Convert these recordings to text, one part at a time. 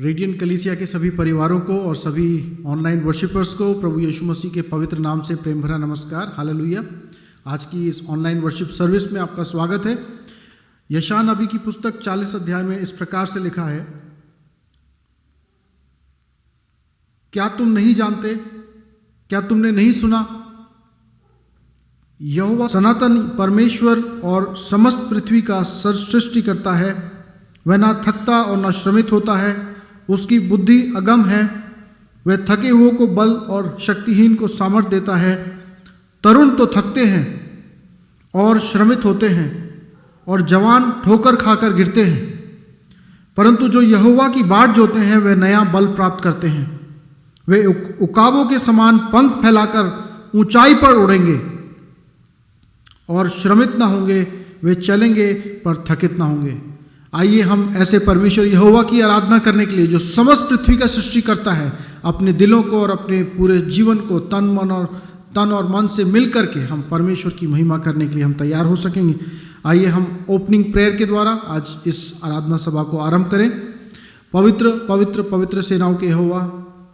Radiant कलीसिया के सभी परिवारों को और सभी ऑनलाइन वर्शिपर्स को प्रभु यीशु मसीह के पवित्र नाम से प्रेम भरा नमस्कार। हालेलुया। आज की इस ऑनलाइन वर्शिप सर्विस में आपका स्वागत है। यशायाह नबी की पुस्तक 40 अध्याय में इस प्रकार से लिखा है, क्या तुम नहीं जानते? क्या तुमने नहीं सुना? यहोवा सनातन परमेश्वर और समस्त पृथ्वी का सृष्टि करता है। वह ना थकता और ना श्रमित होता है। उसकी बुद्धि अगम है। वह थके हुओं को बल और शक्तिहीन को सामर्थ देता है। तरुण तो थकते हैं और श्रमित होते हैं और जवान ठोकर खाकर गिरते हैं, परंतु जो यहोवा की बाट जोते हैं वे नया बल प्राप्त करते हैं। वे उकाबों के समान पंख फैलाकर ऊंचाई पर उड़ेंगे और श्रमित ना होंगे। वे चलेंगे पर थकित ना होंगे। आइए हम ऐसे परमेश्वर यहोवा की आराधना करने के लिए, जो समस्त पृथ्वी का सृष्टि करता है, अपने दिलों को और अपने पूरे जीवन को तन और मन से मिल करके हम परमेश्वर की महिमा करने के लिए हम तैयार हो सकेंगे। आइए हम ओपनिंग प्रेयर के द्वारा आज इस आराधना सभा को आरंभ करें। पवित्र पवित्र पवित्र सेनाओं के यहोवा,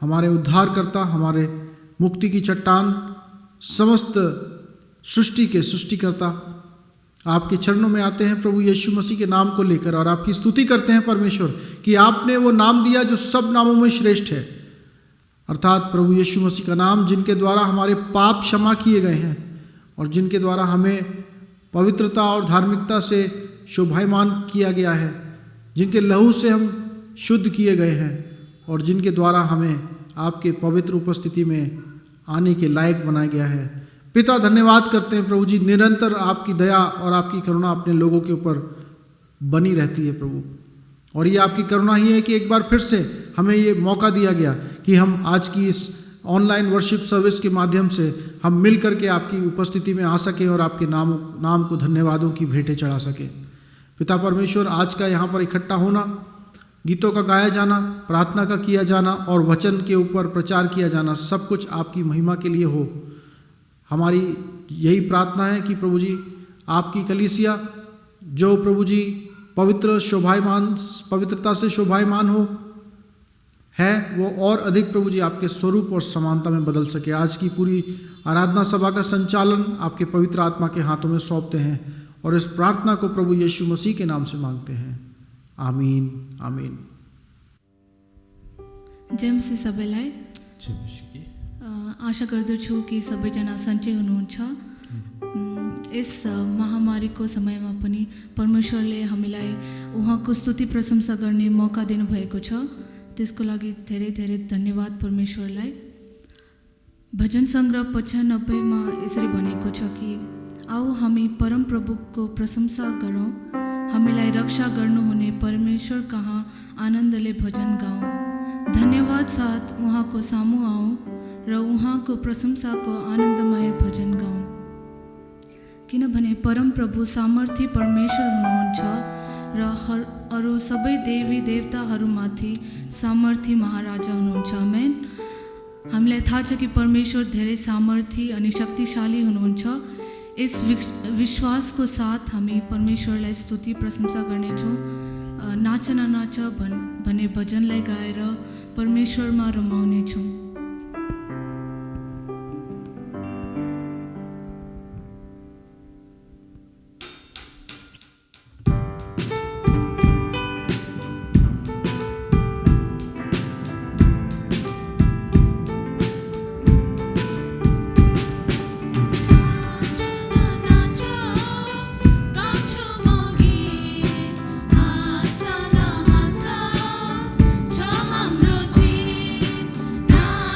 हमारे उद्धारकर्ता, हमारे मुक्ति की चट्टान, समस्त सृष्टि के सृष्टिकर्ता, आपके चरणों में आते हैं प्रभु यीशु मसीह के नाम को लेकर और आपकी स्तुति करते हैं परमेश्वर कि आपने वो नाम दिया जो सब नामों में श्रेष्ठ है, अर्थात प्रभु यीशु मसीह का नाम, जिनके द्वारा हमारे पाप क्षमा किए गए हैं और जिनके द्वारा हमें पवित्रता और धार्मिकता से शोभायमान किया गया है, जिनके लहू से हम शुद्ध किए गए हैं और जिनके द्वारा हमें आपके पवित्र उपस्थिति में आने के लायक बनाया गया है। पिता, धन्यवाद करते हैं प्रभु जी, निरंतर आपकी दया और आपकी करुणा अपने लोगों के ऊपर बनी रहती है प्रभु, और ये आपकी करुणा ही है कि एक बार फिर से हमें ये मौका दिया गया कि हम आज की इस ऑनलाइन वर्शिप सर्विस के माध्यम से हम मिल करके आपकी उपस्थिति में आ सकें और आपके नाम को धन्यवादों की भेंटें चढ़ा सकें। पिता परमेश्वर, आज का यहाँ पर इकट्ठा होना, गीतों का गाया जाना, प्रार्थना का किया जाना और वचन के ऊपर प्रचार किया जाना, सब कुछ आपकी महिमा के लिए हो। हमारी यही प्रार्थना है कि प्रभु जी, आपकी कलीसिया जो प्रभु जी पवित्रता से शोभायमान हो है, वो और अधिक प्रभु जी आपके स्वरूप और समानता में बदल सके। आज की पूरी आराधना सभा का संचालन आपके पवित्र आत्मा के हाथों में सौंपते हैं और इस प्रार्थना को प्रभु यीशु मसीह के नाम से मांगते हैं। आमीन आमीन। जेम्स सबैलाई आशा गर्दछु कि सबैजना सन्चै हुनुहुन्छ। यस महामारीको समयमा पनि परमेश्वरले हामीलाई उहाँको स्तुति प्रशंसा गर्ने मौका दिनुभएको छ। त्यसको लागि धेरै धेरै धन्यवाद परमेश्वरलाई। भजन सङ्ग्रह 95 मा यसरी भनेको छ कि आओ हामी परम प्रभुको प्रशंसा गरौँ, हामीलाई रक्षा गर्नुहुने परमेश्वर कहाँ आनन्दले भजन गाऊँ। धन्यवाद साथ उहाँको सामु आऊँ र उहाँको प्रशंसाको आनन्दमय भजन गाऊँ, किनभने परम प्रभु सामर्थी परमेश्वर हुनुहुन्छ र अरू सबै देवी देवताहरूमाथि सामर्थी महाराजा हुनुहुन्छ। आमेन। हामीलाई थाहा छ कि परमेश्वर धेरै सामर्थी अनि शक्तिशाली हुनुहुन्छ। यस विश्वासको साथ हामी परमेश्वरलाई स्तुति प्रशंसा गर्नेछौँ। नाच न नाच भने भजनलाई गाएर परमेश्वरमा रमाउनेछौँ। Nah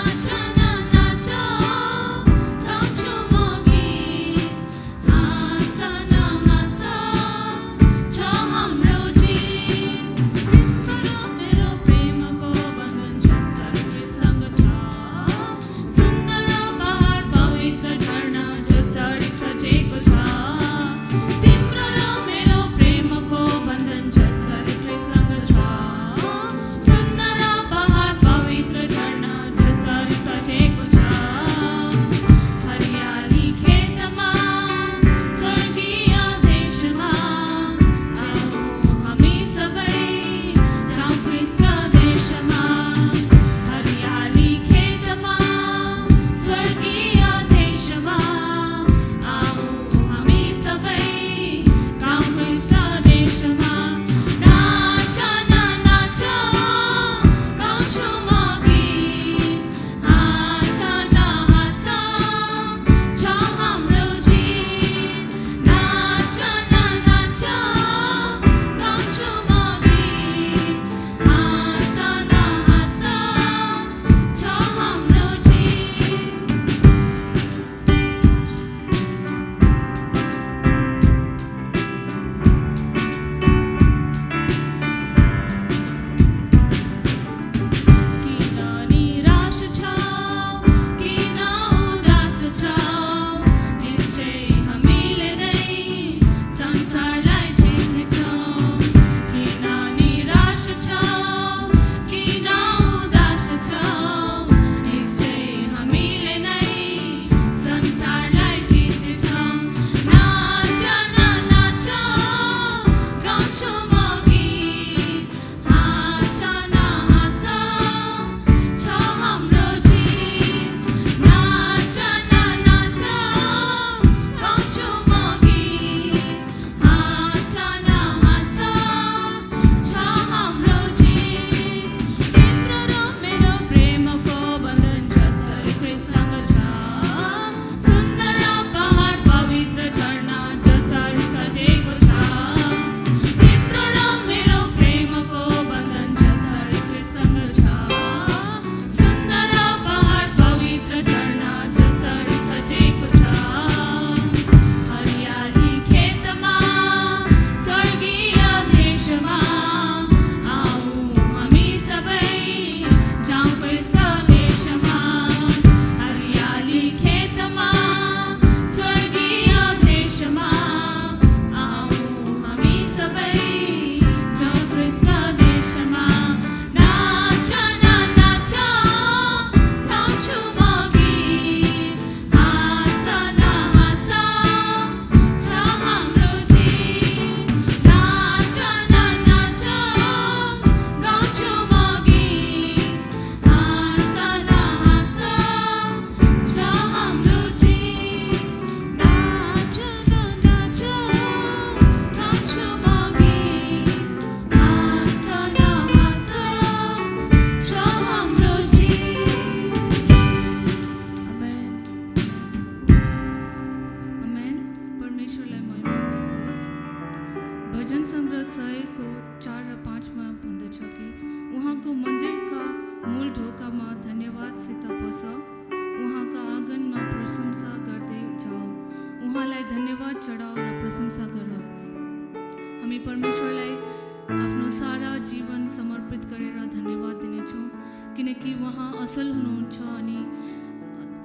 किनकि उहाँ असल हुनुहुन्छ अनि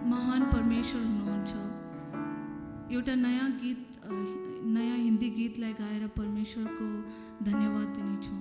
महान परमेश्वर हुनुहुन्छ। एउटा नयाँ हिन्दी गीतलाई गाएर परमेश्वरको धन्यवाद दिनेछौँ।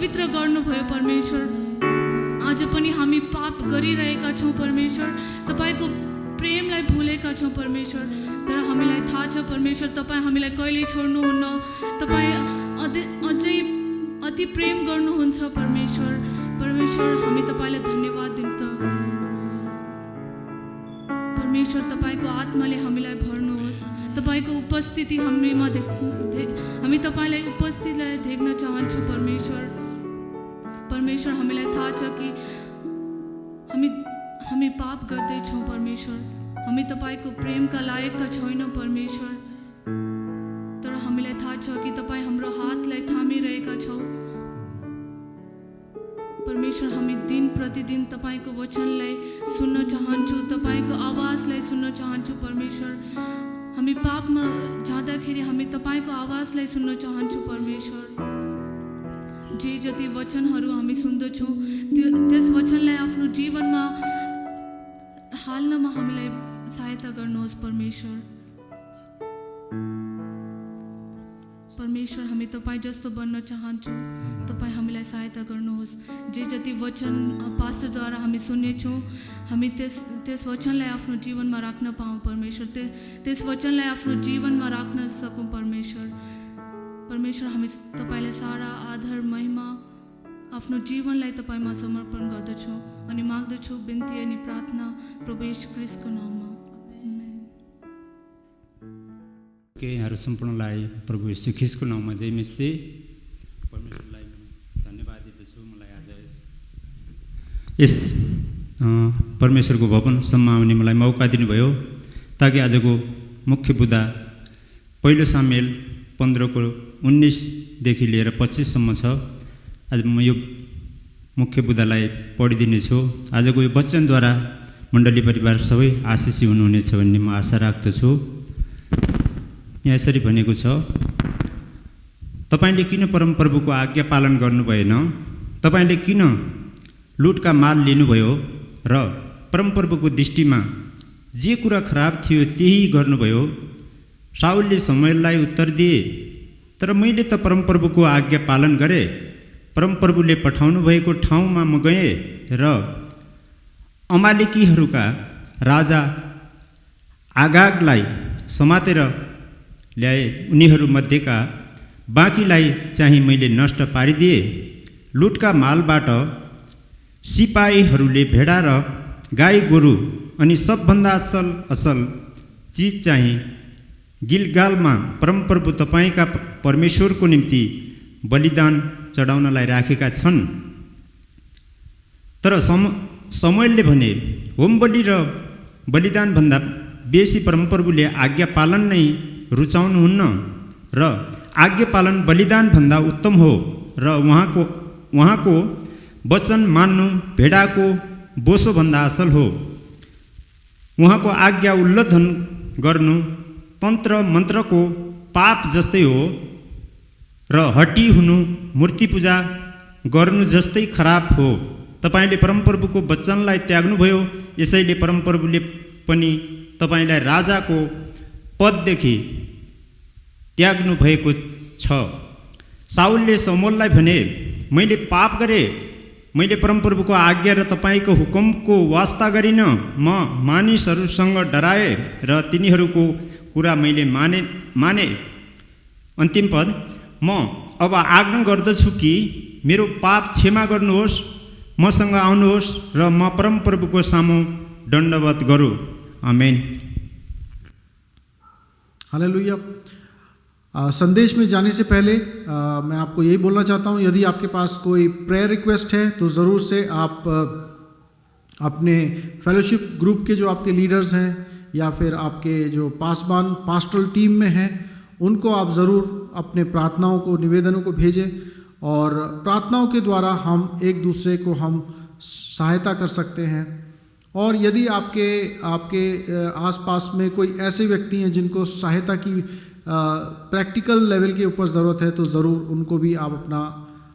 पवित्र गर्नुभयो परमेश्वर। आज पनि हामी पाप गरिरहेका छौँ परमेश्वर, तपाईँको प्रेमलाई भुलेका छौँ परमेश्वर। तर हामीलाई थाहा छ परमेश्वर, तपाईँ हामीलाई कहिल्यै छोड्नुहुन्न, तपाईँ अझै अति प्रेम गर्नुहुन्छ परमेश्वर। परमेश्वर हामी तपाईँलाई धन्यवाद दिन्छ परमेश्वर। तपाईँको आत्माले हामीलाई भर्नुहोस्, तपाईँको उपस्थिति हामीमा हामी तपाईँलाई उपस्थितिलाई देख्न चाहन्छौँ परमेश्वर। परमेश्वर हामीलाई थाहा छ कि हामी पाप गर्दैछौँ परमेश्वर, हामी तपाईँको प्रेमका लायकका छैनौँ परमेश्वर। तर हामीलाई थाहा छ कि तपाईँ हाम्रो हातलाई थामिरहेका छौ परमेश्वर। हामी दिन प्रतिदिन तपाईँको वचनलाई सुन्न चाहन्छौँ, तपाईँको आवाजलाई सुन्न चाहन्छौँ परमेश्वर। हामी पापमा जाँदाखेरि हामी तपाईँको आवाजलाई सुन्न चाहन्छौँ परमेश्वर। जे जति वचनहरू हामी सुन्दछौँ त्यस वचनलाई आफ्नो जीवनमा हाल्नमा हामीलाई सहायता गर्नुहोस् परमेश्वर। परमेश्वर हामी तपाईँ जस्तो बन्न चाहन्छौँ, तपाईँ हामीलाई सहायता गर्नुहोस्। जे जति वचन पास्टरद्वारा हामी सुन्नेछौँ, हामी त्यस वचनलाई आफ्नो जीवनमा राख्न पाऊँ परमेश्वर, त्यस वचनलाई आफ्नो जीवनमा राख्न सकौँ परमेश्वर। परमेश्वर हामी तपाईँलाई सारा आदर महिमा आफ्नो जीवनलाई तपाईँमा समर्पण गर्दछौँ अनि माग्दछौँ बिन्ती अनि प्रार्थना प्रभु येशू ख्रीष्टको नाममा। यहाँहरू सम्पूर्णलाई प्रभु येशू ख्रीष्टको नाममा जय मसीह। परमेश्वरलाई धन्यवाद दिँदछु, मलाई आज यस परमेश्वरको भवनसम्म आउने मलाई मौका दिनुभयो ताकि आजको मुख्य बुदा पहिलो सामुएल 15:19 लिएर 25सम्म छ। आज म यो मुख्य बुदालाई पढिदिनेछु। आजको यो वचनद्वारा मण्डली परिवार सबै आशिषी हुनुहुनेछ भन्ने म आशा राख्दछु। यहाँ यसरी भनेको छ, तपाईँले किन परमप्रभुको आज्ञा पालन गर्नु भएन? तपाईँले किन लुटका माल लिनुभयो र परमप्रभुको दृष्टिमा जे कुरा खराब थियो त्यही गर्नुभयो? शाऊलले शमूएललाई उत्तर दिए, तर मैले त परमप्रभुको आज्ञा पालन गरेँ। परमप्रभुले पठाउनु भएको ठाउँमा म गएँ र अमालेकीहरूका राजा आगागलाई समातेर ल्याए। उनीहरूमध्येका बाँकीलाई चाहिँ मैले नष्ट पारिदिएँ। लुटका मालबाट सिपाहीहरूले भेडा र गाई गोरु अनि सबभन्दा असल चिज चाहिँ गिलगालमा परमप्रभु तपाईँका परमेश्वरको निम्ति बलिदान चढाउनलाई राखेका छन्। तर शमूएलले भने, होमबलि र बलिदानभन्दा बेसी परमप्रभुले आज्ञा पालन नै रुचाउनुहुन्न र आज्ञा पालन बलिदानभन्दा उत्तम हो र उहाँको वचन मान्नु भेडाको बोसोभन्दा असल हो। उहाँको आज्ञा उल्लङ्घन गर्नु तन्त्र मन्त्रको पाप जस्तै हो र हट्टी हुनु मूर्ति पूजा गर्नु जस्तै खराब हो। तपाईँले परमप्रभुको वचनलाई त्याग्नुभयो, यसैले परमप्रभुले पनि तपाईँलाई राजाको पददेखि त्याग्नु भएको छ। शाऊलले शमूएललाई भने, मैले पाप गरेँ, मैले परमप्रभुको आज्ञा र तपाईँको हुकुमको वास्ता गरिनँ। म मानिसहरूसँग डराएँ र तिनीहरूको कुरा मैले माने। अन्तिम पद, म अब आज्ञा गर्दछु कि मेरो पाप क्षमा गर्नुहोस्, मसँग आउनुहोस् र म परमप्रभुको सामु दण्डवत गरौँ। आमेन। हालेलुया। संदेश में जाने से पहले मैं आपको यही बोलना चाहता हूँ, यदि आपके पास कोई प्रेयर रिक्वेस्ट है तो ज़रूर से आप अपने फेलोशिप ग्रुप के जो आपके लीडर्स हैं या फिर आपके जो पासबान पास्टरल टीम में हैं उनको आप ज़रूर अपने प्रार्थनाओं को निवेदनों को भेजें और प्रार्थनाओं के द्वारा हम एक दूसरे को हम सहायता कर सकते हैं। और यदि आपके आसपास में कोई ऐसे व्यक्ति हैं जिनको सहायता की प्रैक्टिकल लेवल के ऊपर ज़रूरत है तो ज़रूर उनको भी आप अपना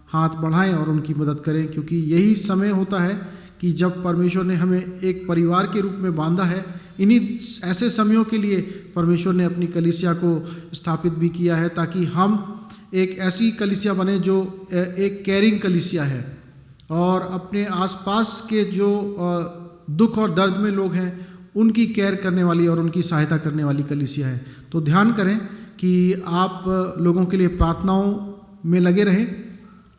हाथ बढ़ाएं और उनकी मदद करें, क्योंकि यही समय होता है कि जब परमेश्वर ने हमें एक परिवार के रूप में बांधा है। इन्हीं ऐसे समयों के लिए परमेश्वर ने अपनी कलीसिया को स्थापित भी किया है ताकि हम एक ऐसी कलीसिया बने जो एक केयरिंग कलीसिया है और अपने आसपास के जो दुख और दर्द में लोग हैं उनकी केयर करने वाली और उनकी सहायता करने वाली कलीसिया है। तो ध्यान करें कि आप लोगों के लिए प्रार्थनाओं में लगे रहें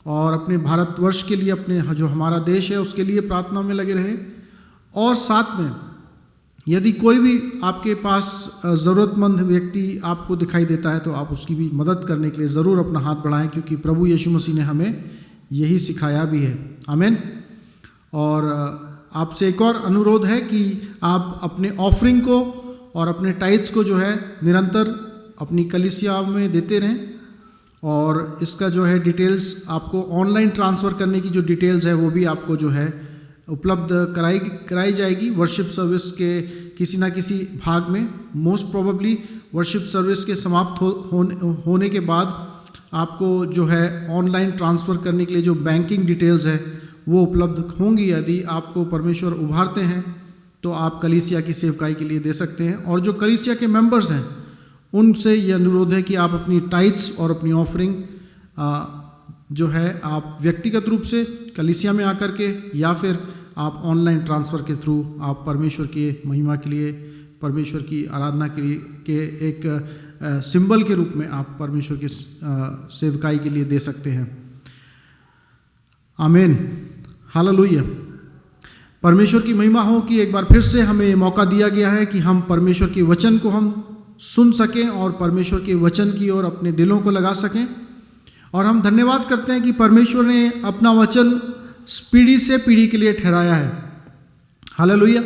और अपने भारतवर्ष के लिए, अपने जो हमारा देश है उसके लिए प्रार्थनाओं में लगे रहें। और साथ में यदि कोई भी आपके पास ज़रूरतमंद व्यक्ति आपको दिखाई देता है तो आप उसकी भी मदद करने के लिए ज़रूर अपना हाथ बढ़ाएं, क्योंकि प्रभु यीशु मसीह ने हमें यही सिखाया भी है। आमीन। और आपसे एक और अनुरोध है कि आप अपने ऑफरिंग को और अपने टाइट्स को जो है निरंतर अपनी कलीसिया में देते रहें। और इसका जो है डिटेल्स आपको ऑनलाइन ट्रांसफ़र करने की जो डिटेल्स है वो भी आपको जो है उपलब्ध कराई जाएगी वर्शिप सर्विस के किसी ना किसी भाग में। मोस्ट प्रोबेबली वर्शिप सर्विस के समाप्त होने के बाद आपको जो है ऑनलाइन ट्रांसफ़र करने के लिए जो बैंकिंग डिटेल्स है वो उपलब्ध होंगी। यदि आपको परमेश्वर उभारते हैं तो आप कलीसिया की सेवकाई के लिए दे सकते हैं। और जो कलीसिया के मेंबर्स हैं उनसे ये अनुरोध है कि आप अपनी टाइट्स और अपनी ऑफरिंग जो है आप व्यक्तिगत रूप से कलीसिया में आकर के या फिर आप ऑनलाइन ट्रांसफ़र के थ्रू आप परमेश्वर की महिमा के लिए, परमेश्वर की आराधना के लिए के एक सिंबल के रूप में आप परमेश्वर की सेवकाई के लिए दे सकते हैं। आमीन। हालेलुया। परमेश्वर की महिमा हो कि एक बार फिर से हमें मौका दिया गया है कि हम परमेश्वर के वचन को हम सुन सकें और परमेश्वर के वचन की ओर अपने दिलों को लगा सकें। और हम धन्यवाद करते हैं कि परमेश्वर ने अपना वचन पीढ़ी से पीढ़ी के लिए ठहराया है। हालेलुया।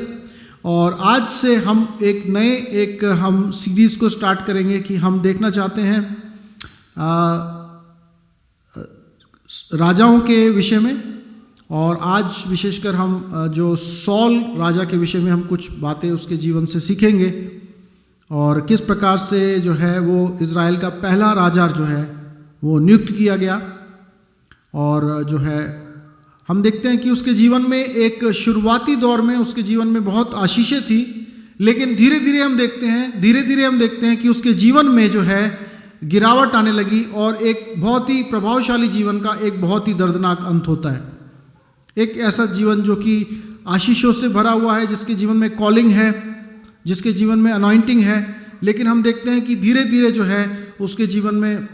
और आज से हम एक हम सीरीज़ को स्टार्ट करेंगे कि हम देखना चाहते हैं राजाओं के विषय में। और आज विशेषकर हम जो सॉल राजा के विषय में हम कुछ बातें उसके जीवन से सीखेंगे और किस प्रकार से जो है वो इज़राइल का पहला राजा जो है वो नियुक्त किया गया। और जो है हम देखते हैं कि उसके जीवन में एक शुरुआती दौर में उसके जीवन में बहुत आशीषें थी, लेकिन धीरे धीरे हम देखते हैं कि उसके जीवन में जो है गिरावट आने लगी और एक बहुत ही प्रभावशाली जीवन का एक बहुत ही दर्दनाक अंत होता है। एक ऐसा जीवन जो कि आशीषों से भरा हुआ है, जिसके जीवन में कॉलिंग है, जिसके जीवन में अनॉइंटिंग है, लेकिन हम देखते हैं कि धीरे धीरे जो है उसके जीवन में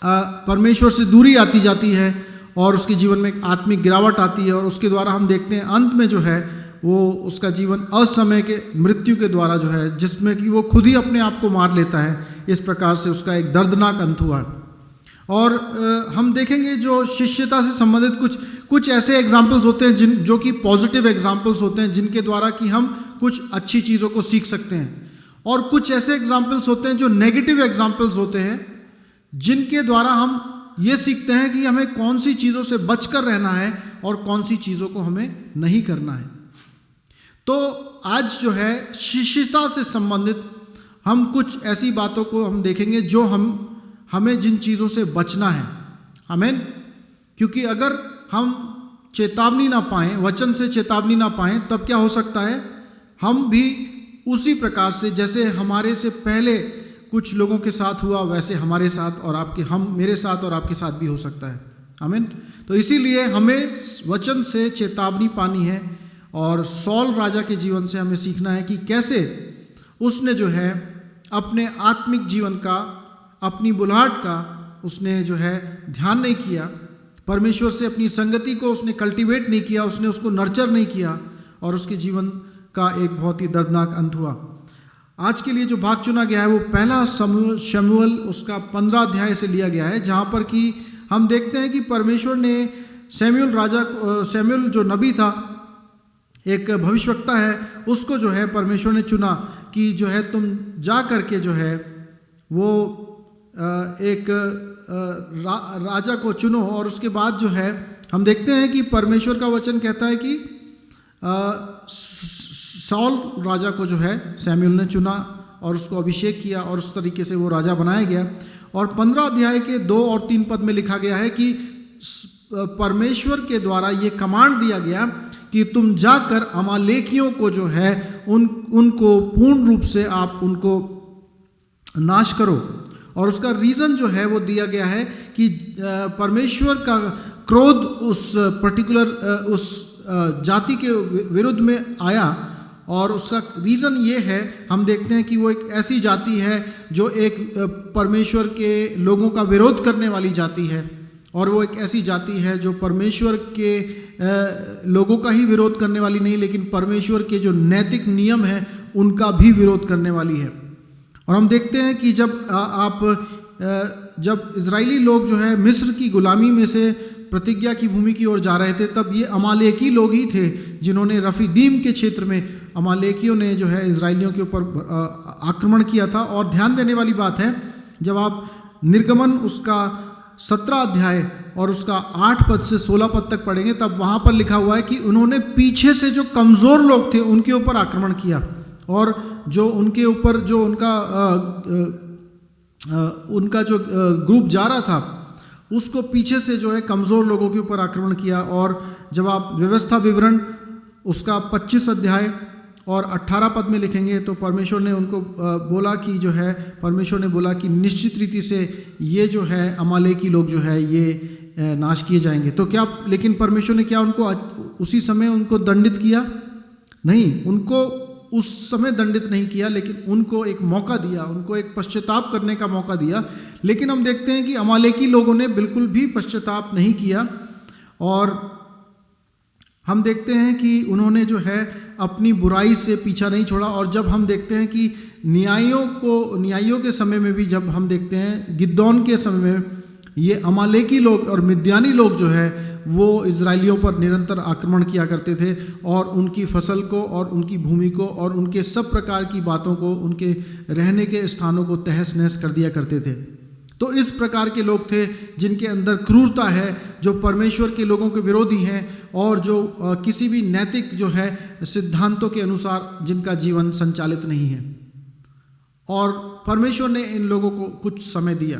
परमेश्वर से दूरी आती जाती है और उसके जीवन में एक आत्मिक गिरावट आती है। और उसके द्वारा हम देखते हैं अंत में जो है वो उसका जीवन असमय के मृत्यु के द्वारा जो है, जिसमें कि वो खुद ही अपने आप को मार लेता है। इस प्रकार से उसका एक दर्दनाक अंत हुआ। और हम देखेंगे जो शिष्यता से संबंधित कुछ ऐसे एग्जाम्पल्स होते हैं जो कि पॉजिटिव एग्जाम्पल्स होते हैं, जिनके द्वारा कि हम कुछ अच्छी चीज़ों को सीख सकते हैं। और कुछ ऐसे एग्जाम्पल्स होते हैं जो नेगेटिव एग्जाम्पल्स होते हैं, जिनके द्वारा हम ये सीखते हैं कि हमें कौन सी चीज़ों से बचकर रहना है और कौन सी चीज़ों को हमें नहीं करना है। तो आज जो है शिष्यता से संबंधित हम कुछ ऐसी बातों को हम देखेंगे जो हमें जिन चीज़ों से बचना है। आमीन। क्योंकि अगर हम चेतावनी ना पाएं, वचन से चेतावनी ना पाएं, तब क्या हो सकता है, हम भी उसी प्रकार से जैसे हमारे से पहले कुछ लोगों के साथ हुआ वैसे हमारे साथ और मेरे साथ और आपके साथ भी हो सकता है। आमीन। तो इसीलिए हमें वचन से चेतावनी पानी है और सॉल राजा के जीवन से हमें सीखना है कि कैसे उसने जो है अपने आत्मिक जीवन का, अपनी बुलाहट का उसने जो है ध्यान नहीं किया, परमेश्वर से अपनी संगति को उसने कल्टीवेट नहीं किया, उसने उसको नर्चर नहीं किया और उसके जीवन का एक बहुत ही दर्दनाक अंत हुआ। आज के लिए जो भाग चुना गया है वो पहला शमूएल उसका 15 अध्याय से लिया गया है, जहाँ पर कि हम देखते हैं कि परमेश्वर ने सैमुएल जो नबी था, एक भविष्यवक्ता है, उसको जो है परमेश्वर ने चुना कि जो है तुम जा करके जो है वो एक राजा को चुनो। और उसके बाद जो है हम देखते हैं कि परमेश्वर का वचन कहता है कि सॉल राजा को जो है सैमुएल ने चुना और उसको अभिषेक किया और उस तरीके से वो राजा बनाया गया। और 15 अध्याय के 2 और 3 पद में लिखा गया है कि परमेश्वर के द्वारा ये कमांड दिया गया कि तुम जाकर अमालेकियों को जो है उनको पूर्ण रूप से आप उनको नाश करो और उसका रीज़न जो है वो दिया गया है कि परमेश्वर का क्रोध उस पर्टिकुलर उस जाति के विरुद्ध में आया, और उसका रीज़न ये है, हम देखते हैं कि वो एक ऐसी जाति है जो एक परमेश्वर के लोगों का विरोध करने वाली जाति है, और वो एक ऐसी जाति है जो परमेश्वर के लोगों का ही विरोध करने वाली नहीं, लेकिन परमेश्वर के जो नैतिक नियम हैं उनका भी विरोध करने वाली है। और हम देखते हैं कि जब इजरायली लोग जो है मिस्र की गुलामी में से प्रतिज्ञा की भूमि की ओर जा रहे थे, तब ये अमालेकी लोग ही थे जिन्होंने रफीदीम के क्षेत्र में अमालेकियों ने जो है इजरायलियों के ऊपर आक्रमण किया था। और ध्यान देने वाली बात है, जब आप निर्गमन उसका 17 अध्याय और उसका 8 पद से 16 पद तक पढ़ेंगे, तब वहाँ पर लिखा हुआ है कि उन्होंने पीछे से जो कमज़ोर लोग थे उनके ऊपर आक्रमण किया, और जो उनके ऊपर जो उनका जो ग्रुप जा रहा था उसको पीछे से जो है कमज़ोर लोगों के ऊपर आक्रमण किया। और जब आप व्यवस्था विवरण उसका 25 अध्याय और 18 पद में लिखेंगे, तो परमेश्वर ने उनको बोला कि जो है, परमेश्वर ने बोला कि निश्चित रीति से ये जो है अमालेकी लोग जो है ये नाश किए जाएंगे। तो क्या, लेकिन परमेश्वर ने क्या उनको उसी समय उनको दंडित किया? नहीं, उनको उस समय दंडित नहीं किया, लेकिन उनको एक मौका दिया, उनको एक पश्चाताप करने का मौका दिया। लेकिन हम देखते हैं कि अमालेकी लोगों ने बिल्कुल भी पश्चाताप नहीं किया, और हम देखते हैं कि उन्होंने जो है अपनी बुराई से पीछा नहीं छोड़ा। और जब हम देखते हैं कि न्यायियों के समय में भी, जब हम देखते हैं गिदोन के समय में, ये अमालेकी लोग और मिद्यानी लोग जो है वो इजरायलियों पर निरंतर आक्रमण किया करते थे, और उनकी फसल को और उनकी भूमि को और उनके सब प्रकार की बातों को, उनके रहने के स्थानों को तहस नहस कर दिया करते थे। तो इस प्रकार के लोग थे जिनके अंदर क्रूरता है, जो परमेश्वर के लोगों के विरोधी हैं, और जो किसी भी नैतिक जो है सिद्धांतों के अनुसार जिनका जीवन संचालित नहीं है। और परमेश्वर ने इन लोगों को कुछ समय दिया,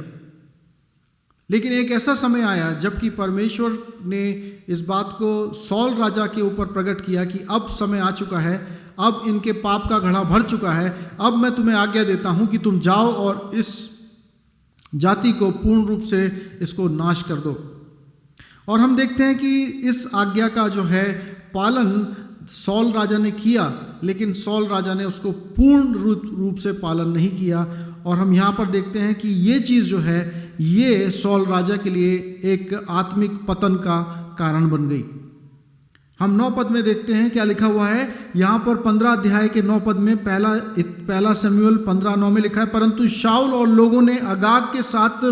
लेकिन एक ऐसा समय आया जबकि परमेश्वर ने इस बात को सौल राजा के ऊपर प्रकट किया कि अब समय आ चुका है, अब इनके पाप का घड़ा भर चुका है, अब मैं तुम्हें आज्ञा देता हूं कि तुम जाओ और इस जाति को पूर्ण रूप से इसको नाश कर दो। और हम देखते हैं कि इस आज्ञा का जो है पालन सौल राजा ने किया, लेकिन सौल राजा ने उसको पूर्ण रूप से पालन नहीं किया। और हम यहाँ पर देखते हैं कि ये चीज़ जो है ये सौल राजा के लिए एक आत्मिक पतन का कारण बन गई। हम 9 पद में देखते हैं क्या लिखा हुआ है यहाँ पर 15 अध्याय के 9 पद में, पहला शमूएल 15:9 में लिखा है, परंतु शाऊल और लोगों ने अगाग के साथ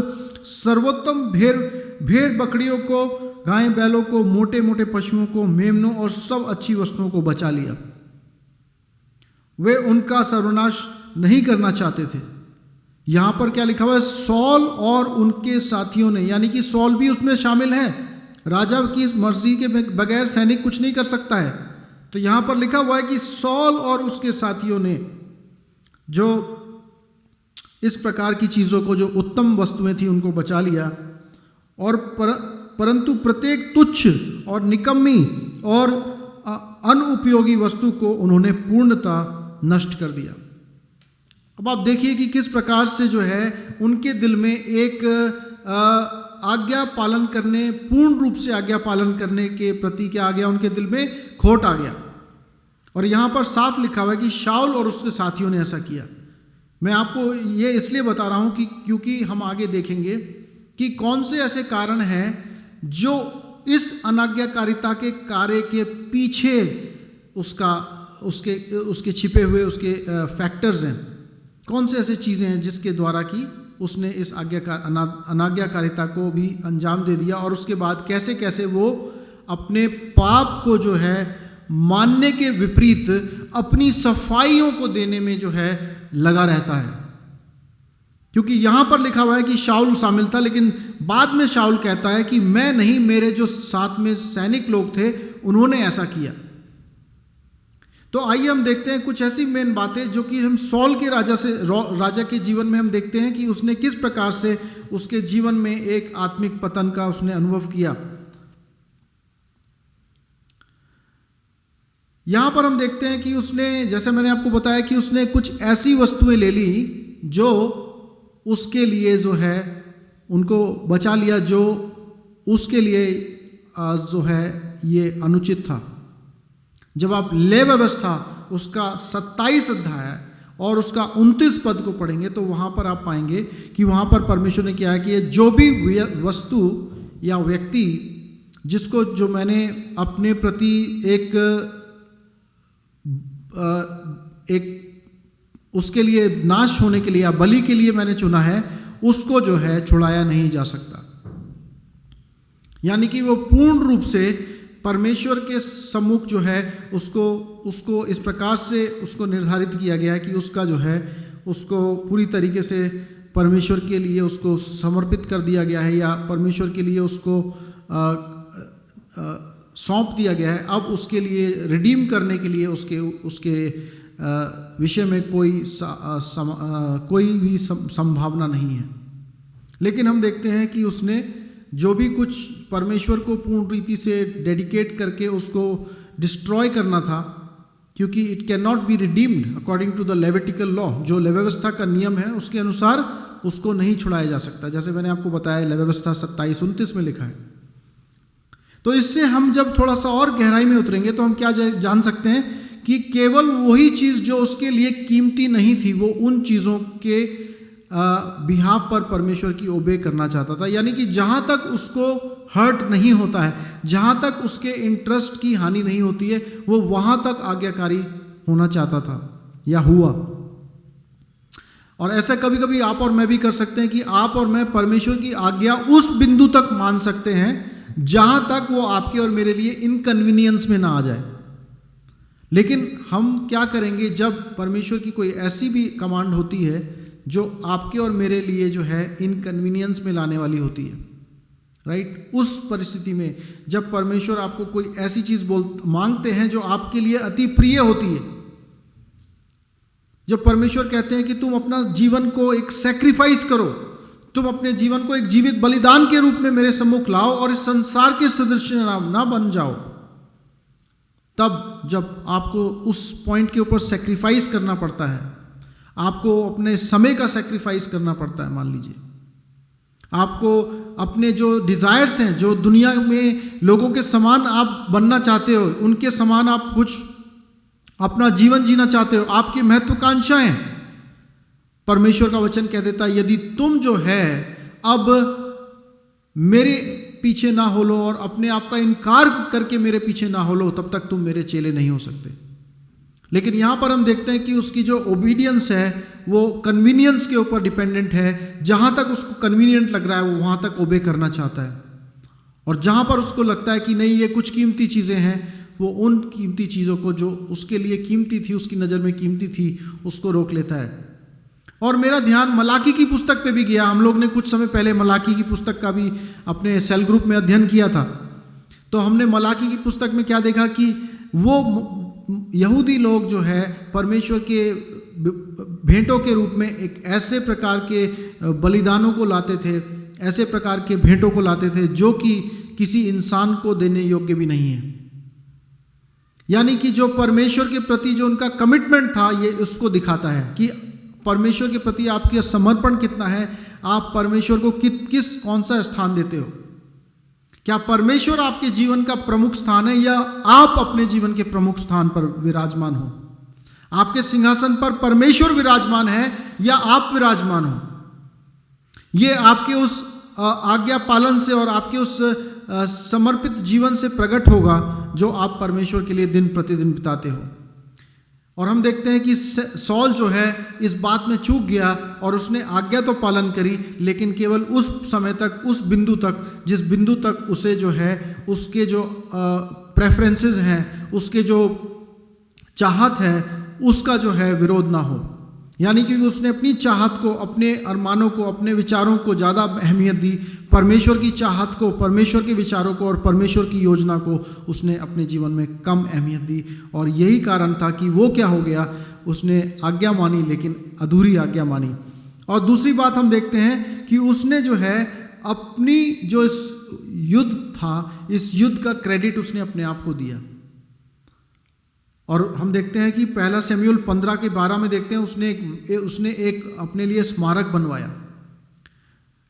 सर्वोत्तम भेड़ बकरियों को, गाय बैलों को, मोटे मोटे पशुओं को, मेमनों और सब अच्छी वस्तुओं को बचा लिया। वे उनका सर्वनाश नहीं करना चाहते थे। यहां पर क्या लिखा हुआ है, सौल और उनके साथियों ने, यानी कि सौल भी उसमें शामिल है। राजा की मर्जी के बगैर सैनिक कुछ नहीं कर सकता है। तो यहां पर लिखा हुआ है कि सौल और उसके साथियों ने जो इस प्रकार की चीजों को, जो उत्तम वस्तुएं थी, उनको बचा लिया, और परंतु प्रत्येक तुच्छ और निकम्मी और अनुपयोगी वस्तु को उन्होंने पूर्णतः नष्ट कर दिया। अब आप देखिए कि किस प्रकार से जो है उनके दिल में एक आज्ञा पालन करने, पूर्ण रूप से आज्ञा पालन करने के प्रति क्या आ गया, उनके दिल में खोट आ गया। और यहाँ पर साफ लिखा हुआ है कि शाऊल और उसके साथियों ने ऐसा किया। मैं आपको ये इसलिए बता रहा हूँ कि क्योंकि हम आगे देखेंगे कि कौन से ऐसे कारण हैं जो इस अनाज्ञाकारिता के कार्य के पीछे उसके छिपे हुए उसके फैक्टर्स हैं। कौन से ऐसे चीज़ें हैं जिसके द्वारा कि उसने इस अनाज्ञाकारिता को भी अंजाम दे दिया, और उसके बाद कैसे कैसे वो अपने पाप को जो है मानने के विपरीत अपनी सफाइयों को देने में जो है लगा रहता है। क्योंकि यहाँ पर लिखा हुआ है कि शाऊल शामिल था, लेकिन बाद में शाऊल कहता है कि मैं नहीं, मेरे जो साथ में सैनिक लोग थे उन्होंने ऐसा किया। तो आइए हम देखते हैं कुछ ऐसी मेन बातें जो कि हम सौल के राजा के जीवन में हम देखते हैं कि उसने किस प्रकार से उसके जीवन में एक आत्मिक पतन का उसने अनुभव किया। यहां पर हम देखते हैं कि उसने, जैसे मैंने आपको बताया कि उसने कुछ ऐसी वस्तुएं ले ली जो उसके लिए जो है उनको बचा लिया, जो उसके लिए जो है ये अनुचित था। जब आप लेव व्यवस्था उसका 27 अध्याय और उसका 29 पद को पढ़ेंगे तो वहाँ पर आप पाएंगे कि वहाँ पर परमेश्वर ने क्या है कि जो भी वस्तु या व्यक्ति जिसको जो मैंने अपने प्रति एक उसके लिए नाश होने के लिए या बलि के लिए मैंने चुना है, उसको जो है छुड़ाया नहीं जा सकता। यानी कि वो पूर्ण रूप से परमेश्वर के सम्मुख जो है उसको इस प्रकार से उसको निर्धारित किया गया है कि उसका जो है उसको पूरी तरीके से परमेश्वर के लिए उसको समर्पित कर दिया गया है या परमेश्वर के लिए उसको सौंप दिया गया है। अब उसके लिए रिडीम करने के लिए उसके विषय में कोई भी संभावना नहीं है। लेकिन हम देखते हैं कि उसने जो भी कुछ परमेश्वर को पूर्ण रीति से डेडिकेट करके उसको डिस्ट्रॉय करना था, क्योंकि it can not be redeemed according to the levitical law, जो लेवी व्यवस्था का नियम है उसके अनुसार उसको नहीं छुड़ाया जा सकता। जैसे मैंने आपको बताया लेवी व्यवस्था 27-29 में लिखा है। तो इससे हम जब थोड़ा सा और गहराई में उतरेंगे तो हम क्या जान सकते हैं कि केवल वही चीज़ जो उसके लिए कीमती नहीं थी वो उन चीज़ों के बिहाफ पर परमेश्वर की ओबे करना चाहता था। यानी कि जहाँ तक उसको हर्ट नहीं होता है, जहाँ तक उसके इंटरेस्ट की हानि नहीं होती है, वो वहाँ तक आज्ञाकारी होना चाहता था या हुआ। और ऐसा कभी कभी आप और मैं भी कर सकते हैं कि आप और मैं परमेश्वर की आज्ञा उस बिंदु तक मान सकते हैं जहाँ तक वो आपके और मेरे लिए इनकन्वीनियंस में ना आ जाए। लेकिन हम क्या करेंगे जब परमेश्वर की कोई ऐसी भी कमांड होती है जो आपके और मेरे लिए जो है इनकन्वीनियंस में लाने वाली होती है, राइट? उस परिस्थिति में जब परमेश्वर आपको कोई ऐसी चीज मांगते हैं जो आपके लिए अति प्रिय होती है, जब परमेश्वर कहते हैं कि तुम अपना जीवन को एक सैक्रिफाइस करो, तुम अपने जीवन को एक जीवित बलिदान के रूप में मेरे सम्मुख लाओ और इस संसार के सदृश ना बन जाओ, तब जब आपको उस पॉइंट के ऊपर सैक्रिफाइस करना पड़ता है, आपको अपने समय का सैक्रिफाइस करना पड़ता है। मान लीजिए आपको अपने जो डिजायर्स हैं, जो दुनिया में लोगों के समान आप बनना चाहते हो, उनके समान आप कुछ अपना जीवन जीना चाहते हो, आपकी महत्वाकांक्षाएं, परमेश्वर का वचन कह देता है यदि तुम जो है अब मेरे पीछे ना हो लो और अपने आप का इनकार करके मेरे पीछे ना हो लो, तब तक तुम मेरे चेले नहीं हो सकते। लेकिन यहाँ पर हम देखते हैं कि उसकी जो ओबीडियंस है वो कन्वीनियंस के ऊपर डिपेंडेंट है। जहाँ तक उसको कन्वीनियंट लग रहा है वो वहाँ तक ओबे करना चाहता है, और जहाँ पर उसको लगता है कि नहीं ये कुछ कीमती चीज़ें हैं, वो उन कीमती चीज़ों को जो उसके लिए कीमती थी, उसकी नज़र में कीमती थी, उसको रोक लेता है। और मेरा ध्यान मलाकी की पुस्तक पे भी गया। हम लोग ने कुछ समय पहले मलाकी की पुस्तक का भी अपने सेल ग्रुप में अध्ययन किया था। तो हमने मलाकी की पुस्तक में क्या देखा कि वो यहूदी लोग जो है परमेश्वर के भेंटों के रूप में एक ऐसे प्रकार के बलिदानों को लाते थे, ऐसे प्रकार के भेंटों को लाते थे जो कि किसी इंसान को देने योग्य भी नहीं है। यानी कि जो परमेश्वर के प्रति जो उनका कमिटमेंट था, ये उसको दिखाता है कि परमेश्वर के प्रति आपका समर्पण कितना है, आप परमेश्वर को कौन सा स्थान देते हो। क्या परमेश्वर आपके जीवन का प्रमुख स्थान है या आप अपने जीवन के प्रमुख स्थान पर विराजमान हो? आपके सिंहासन पर परमेश्वर विराजमान है या आप विराजमान हो? ये आपके उस आज्ञा पालन से और आपके उस समर्पित जीवन से प्रकट होगा जो आप परमेश्वर के लिए दिन प्रतिदिन बिताते हो। और हम देखते हैं कि सौल जो है इस बात में चूक गया और उसने आज्ञा तो पालन करी, लेकिन केवल उस समय तक, उस बिंदु तक, जिस बिंदु तक उसे जो है उसके जो प्रेफरेंसेस हैं, उसके जो चाहत है, उसका जो है विरोध ना हो। यानी कि उसने अपनी चाहत को, अपने अरमानों को, अपने विचारों को ज़्यादा अहमियत दी, परमेश्वर की चाहत को, परमेश्वर के विचारों को और परमेश्वर की योजना को उसने अपने जीवन में कम अहमियत दी। और यही कारण था कि वो क्या हो गया, उसने आज्ञा मानी लेकिन अधूरी आज्ञा मानी। और दूसरी बात हम देखते हैं कि उसने जो है अपनी जो इस युद्ध था, इस युद्ध का क्रेडिट उसने अपने आप को दिया। और हम देखते हैं कि पहला शमूएल 15 के 12 में देखते हैं उसने एक अपने लिए स्मारक बनवाया।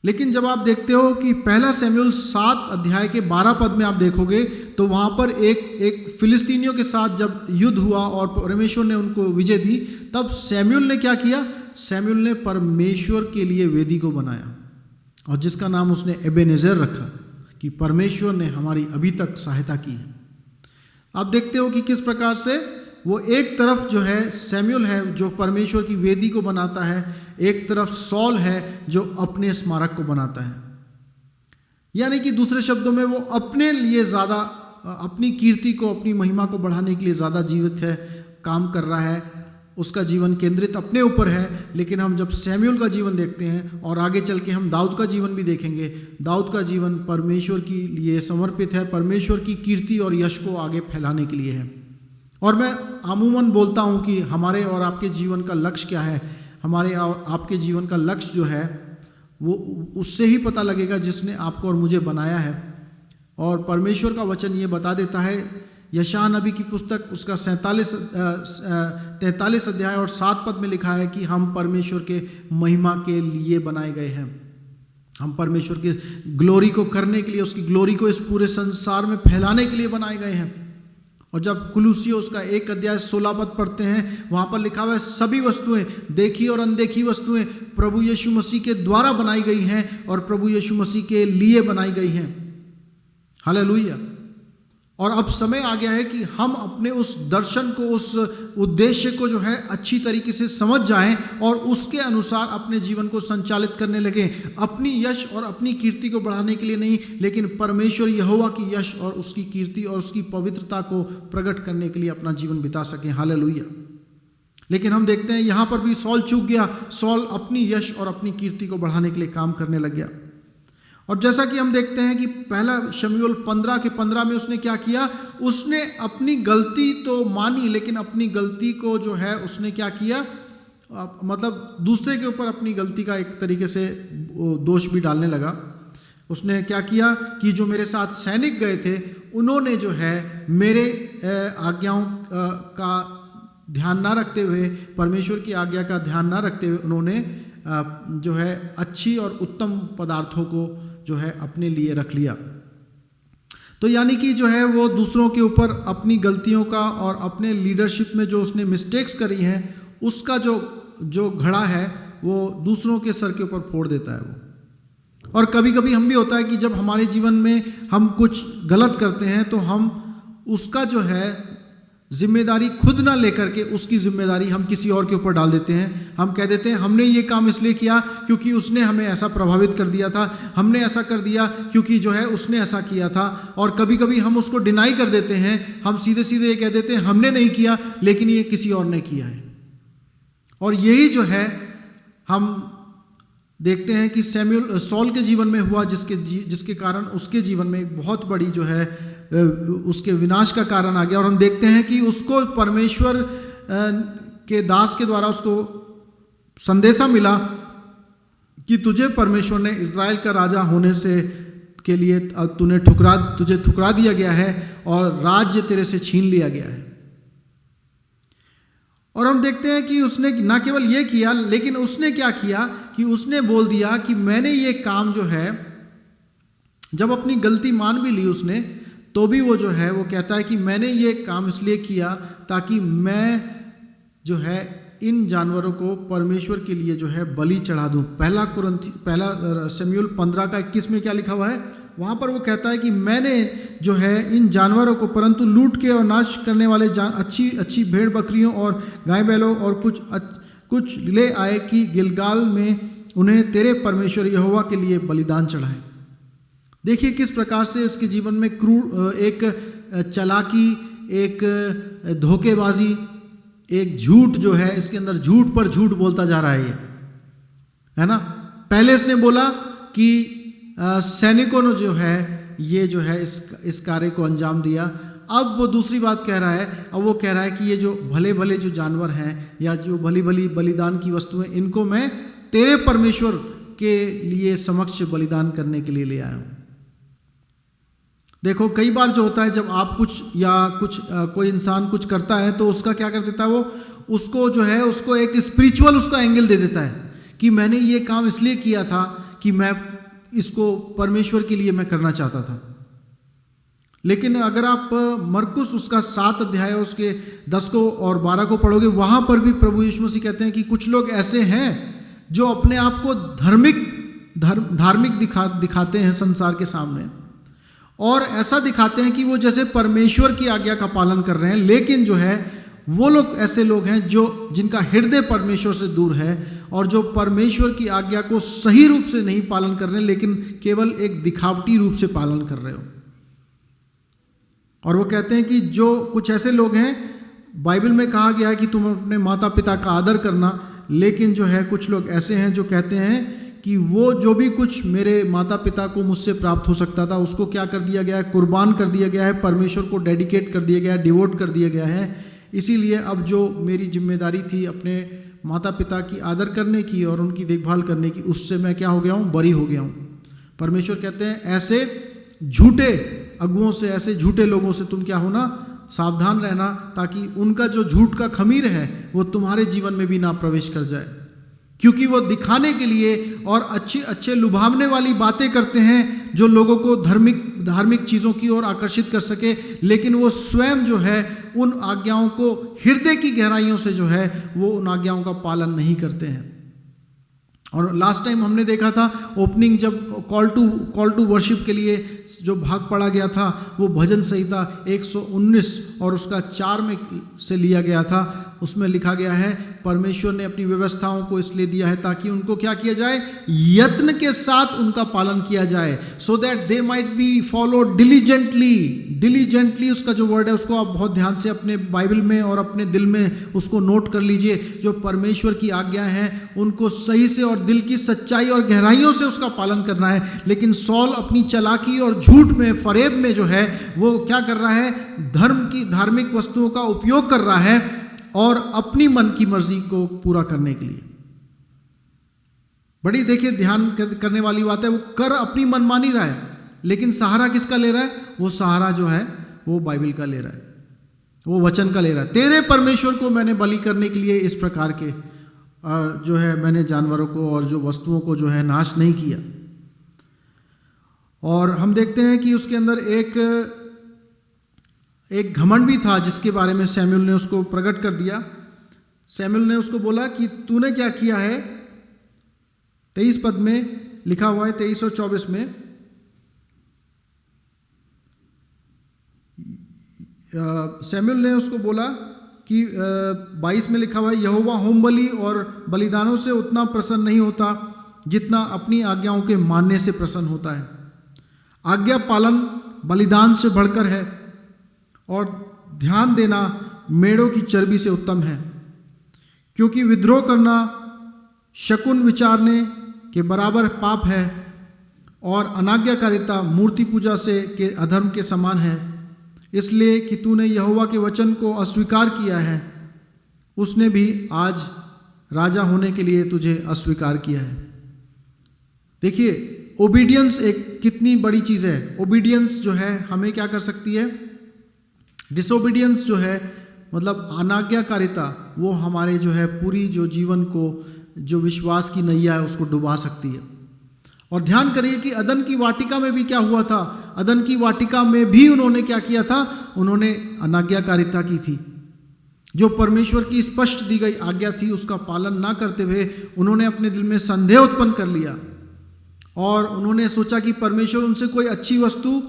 लेकिन जब आप देखते हो कि पहला शमूएल 7 अध्याय के 12 पद में आप देखोगे तो वहाँ पर एक फिलिस्तीनियों के साथ जब युद्ध हुआ और परमेश्वर ने उनको विजय दी, तब शमूएल ने क्या किया? शमूएल ने परमेश्वर के लिए वेदी को बनाया और जिसका नाम उसने एबेनेजर रखा कि परमेश्वर ने हमारी अभी तक सहायता की है। आप देखते हो कि किस प्रकार से वो एक तरफ जो है शमूएल है जो परमेश्वर की वेदी को बनाता है, एक तरफ सॉल है जो अपने स्मारक को बनाता है। यानी कि दूसरे शब्दों में वो अपने लिए ज़्यादा, अपनी कीर्ति को, अपनी महिमा को बढ़ाने के लिए ज़्यादा जीवित है, काम कर रहा है, उसका जीवन केंद्रित अपने ऊपर है। लेकिन हम जब शमूएल का जीवन देखते हैं और आगे चल के हम दाऊद का जीवन भी देखेंगे, दाऊद का जीवन परमेश्वर के लिए समर्पित है, परमेश्वर की कीर्ति और यश को आगे फैलाने के लिए है। और मैं अमूमन बोलता हूँ कि हमारे और आपके जीवन का लक्ष्य क्या है। हमारे और आपके जीवन का लक्ष्य जो है वो उससे ही पता लगेगा जिसने आपको और मुझे बनाया है। और परमेश्वर का वचन ये बता देता है, यशायाह नबी की पुस्तक उसका 43 अध्याय और 7 पद में लिखा है कि हम परमेश्वर के महिमा के लिए बनाए गए हैं। हम परमेश्वर की ग्लोरी को करने के लिए, उसकी ग्लोरी को इस पूरे संसार में फैलाने के लिए बनाए गए हैं। और जब कुलुसियों उसका 1 अध्याय 16 पद पढ़ते हैं, वहाँ पर लिखा हुआ है सभी वस्तुएं, देखी और अनदेखी वस्तुएं प्रभु यीशु मसीह के द्वारा बनाई गई हैं और प्रभु यीशु मसीह के लिए बनाई गई हैं। हालेलुया। और अब समय आ गया है कि हम अपने उस दर्शन को, उस उद्देश्य को जो है अच्छी तरीके से समझ जाएं और उसके अनुसार अपने जीवन को संचालित करने लगें। अपनी यश और अपनी कीर्ति को बढ़ाने के लिए नहीं, लेकिन परमेश्वर यहोवा की यश और उसकी कीर्ति और उसकी पवित्रता को प्रकट करने के लिए अपना जीवन बिता सकें। हालेलुया। लेकिन हम देखते हैं यहाँ पर भी सॉल चूक गया। सॉल अपनी यश और अपनी कीर्ति को बढ़ाने के लिए काम करने लग गया। और जैसा कि हम देखते हैं कि पहला शमूएल 15 के 15 में उसने क्या किया? उसने अपनी गलती तो मानी, लेकिन अपनी गलती को जो है उसने क्या किया, मतलब दूसरे के ऊपर अपनी गलती का एक तरीके से दोष भी डालने लगा। उसने क्या किया कि जो मेरे साथ सैनिक गए थे उन्होंने जो है मेरे आज्ञाओं का ध्यान ना रखते हुए, परमेश्वर की आज्ञा का ध्यान ना रखते हुए उन्होंने जो है अच्छी और उत्तम पदार्थों को जो है अपने लिए रख लिया। तो यानी कि जो है वो दूसरों के ऊपर अपनी गलतियों का और अपने लीडरशिप में जो उसने मिस्टेक्स करी हैं उसका जो घड़ा है वो दूसरों के सर के ऊपर फोड़ देता है वो। और कभी कभी हम भी होता है कि जब हमारे जीवन में हम कुछ गलत करते हैं तो हम उसका जो है जिम्मेदारी खुद ना लेकर के उसकी जिम्मेदारी हम किसी और के ऊपर डाल देते हैं। हम कह देते हैं हमने ये काम इसलिए किया क्योंकि उसने हमें ऐसा प्रभावित कर दिया था, हमने ऐसा कर दिया क्योंकि जो है उसने ऐसा किया था। और कभी कभी हम उसको डिनाई कर देते हैं, हम सीधे सीधे ये कह देते हैं हमने नहीं किया लेकिन ये किसी और ने किया है। और यही जो है हम देखते हैं कि सॉल के जीवन में हुआ, जिसके कारण उसके जीवन में एक बहुत बड़ी जो है उसके विनाश का कारण आ गया। और हम देखते हैं कि उसको परमेश्वर के दास के द्वारा उसको संदेशा मिला कि तुझे परमेश्वर ने इज़राइल का राजा होने से के लिए तुझे ठुकरा दिया गया है और राज्य तेरे से छीन लिया गया है। और हम देखते हैं कि उसने ना केवल ये किया, लेकिन उसने क्या किया कि उसने बोल दिया कि मैंने ये काम जो है, जब अपनी गलती मान भी ली उसने, तो भी वो जो है वो कहता है कि मैंने ये काम इसलिए किया ताकि मैं जो है इन जानवरों को परमेश्वर के लिए जो है बलि चढ़ा दूं। पहला शमूएल 15 का 21 में क्या लिखा हुआ है? वहाँ पर वो कहता है कि मैंने जो है इन जानवरों को, परंतु लूट के और नाश करने वाले अच्छी अच्छी भेड़ बकरियों और गाय बैलों और कुछ ले आए कि गिलगाल में उन्हें तेरे परमेश्वर यहोवा के लिए बलिदान चढ़ाए। देखिए किस प्रकार से इसके जीवन में क्रूर एक चालाकी, एक धोखेबाजी, एक झूठ जो है, इसके अंदर झूठ पर झूठ बोलता जा रहा है ये, है ना। पहले इसने बोला कि सैनिकों ने जो है ये जो है इस कार्य को अंजाम दिया। अब वो दूसरी बात कह रहा है, अब वो कह रहा है कि ये जो भले भले जो जानवर हैं या जो भली भली बलिदान की वस्तुएं, इनको मैं तेरे परमेश्वर के लिए समक्ष बलिदान करने के लिए ले आया हूँ। देखो कई बार जो होता है जब आप कोई इंसान कुछ करता है तो उसका क्या कर देता है, वो उसको जो है उसको एक स्पिरिचुअल उसका एंगल दे देता है कि मैंने ये काम इसलिए किया था कि मैं इसको परमेश्वर के लिए मैं करना चाहता था। लेकिन अगर आप मरकुस उसका 7 अध्याय उसके 10 को और 12 को पढ़ोगे, वहां पर भी प्रभु यीशु मसीह कहते हैं कि कुछ लोग ऐसे हैं जो अपने आप को धार्मिक दिखाते हैं संसार के सामने, और ऐसा दिखाते हैं कि वो जैसे परमेश्वर की आज्ञा का पालन कर रहे हैं, लेकिन जो है वो लोग ऐसे लोग हैं जो जिनका हृदय परमेश्वर से दूर है और जो परमेश्वर की आज्ञा को सही रूप से नहीं पालन कर रहे हैं, लेकिन केवल एक दिखावटी रूप से पालन कर रहे हो। और वो कहते हैं कि जो कुछ ऐसे लोग हैं, बाइबल में कहा गया है कि तुम अपने माता पिता का आदर करना, लेकिन जो है कुछ लोग ऐसे हैं जो कहते हैं कि वो जो भी कुछ मेरे माता पिता को मुझसे प्राप्त हो सकता था उसको क्या कर दिया गया है, कुर्बान कर दिया गया है, परमेश्वर को डेडिकेट कर दिया गया है, डिवोट कर दिया गया है। इसीलिए अब जो मेरी जिम्मेदारी थी अपने माता पिता की आदर करने की और उनकी देखभाल करने की, उससे मैं क्या हो गया हूँ, बरी हो गया हूँ। परमेश्वर कहते हैं ऐसे झूठे अगुओं से, ऐसे झूठे लोगों से तुम क्या होना, सावधान रहना, ताकि उनका जो झूठ का खमीर है वो तुम्हारे जीवन में भी ना प्रवेश कर जाए, क्योंकि वो दिखाने के लिए और अच्छे लुभावने वाली बातें करते हैं जो लोगों को धार्मिक चीज़ों की ओर आकर्षित कर सके, लेकिन वो स्वयं जो है उन आज्ञाओं को हृदय की गहराइयों से जो है वो उन आज्ञाओं का पालन नहीं करते हैं। और लास्ट टाइम हमने देखा था ओपनिंग, जब कॉल टू वर्शिप के लिए जो भाग पढ़ा गया था वो भजन संहिता 119 और उसका 4 में से लिया गया था। उसमें लिखा गया है परमेश्वर ने अपनी व्यवस्थाओं को इसलिए दिया है ताकि उनको क्या किया जाए, यत्न के साथ उनका पालन किया जाए, so that they might be followed diligently. उसका जो वर्ड है उसको आप बहुत ध्यान से अपने बाइबल में और अपने दिल में उसको नोट कर लीजिए। जो परमेश्वर की आज्ञा है उनको सही से और दिल की सच्चाई और गहराइयों से उसका पालन करना है। लेकिन सॉल अपनी चालाकी और झूठ में, फरेब में जो है वो क्या कर रहा है, धार्मिक वस्तुओं का उपयोग कर रहा है और अपनी मन की मर्जी को पूरा करने के लिए। बड़ी देखिए ध्यान करने वाली बात है, वो कर अपनी मनमानी रहा है, लेकिन सहारा किसका ले रहा है, वो सहारा जो है वो बाइबल का ले रहा है, वो वचन का ले रहा है। तेरे परमेश्वर को मैंने बलि करने के लिए इस प्रकार के जो है मैंने जानवरों को और जो वस्तुओं को जो है नाश नहीं किया। और हम देखते हैं कि उसके अंदर एक घमंड भी था जिसके बारे में सैमुएल ने उसको प्रकट कर दिया। सैमुएल ने उसको बोला कि तूने क्या किया है, 23 पद में लिखा हुआ है, 23 और 24 में सैमुएल ने उसको बोला कि 22 में लिखा हुआ है, यहोवा होम बलि और बलिदानों से उतना प्रसन्न नहीं होता जितना अपनी आज्ञाओं के मानने से प्रसन्न होता है। आज्ञा पालन बलिदान से बढ़कर है और ध्यान देना मेढ़ों की चर्बी से उत्तम है, क्योंकि विद्रोह करना शकुन विचारने के बराबर पाप है और अनाज्ञाकारिता मूर्ति पूजा से के अधर्म के समान है। इसलिए कि तूने यहोवा के वचन को अस्वीकार किया है, उसने भी आज राजा होने के लिए तुझे अस्वीकार किया है। देखिए ओबीडियंस एक कितनी बड़ी चीज़ है। ओबीडियंस जो है हमें क्या कर सकती है, डिसोबीडियंस जो है मतलब अनाज्ञाकारिता, वो हमारे जो है पूरी जो जीवन को जो विश्वास की नैया है उसको डुबा सकती है। और ध्यान करिए कि अदन की वाटिका में भी क्या हुआ था, अदन की वाटिका में भी उन्होंने क्या किया था, उन्होंने अनाज्ञाकारिता की थी। जो परमेश्वर की स्पष्ट दी गई आज्ञा थी उसका पालन ना करते हुए उन्होंने अपने दिल में संदेह उत्पन्न कर लिया और उन्होंने सोचा कि परमेश्वर उनसे कोई अच्छी वस्तु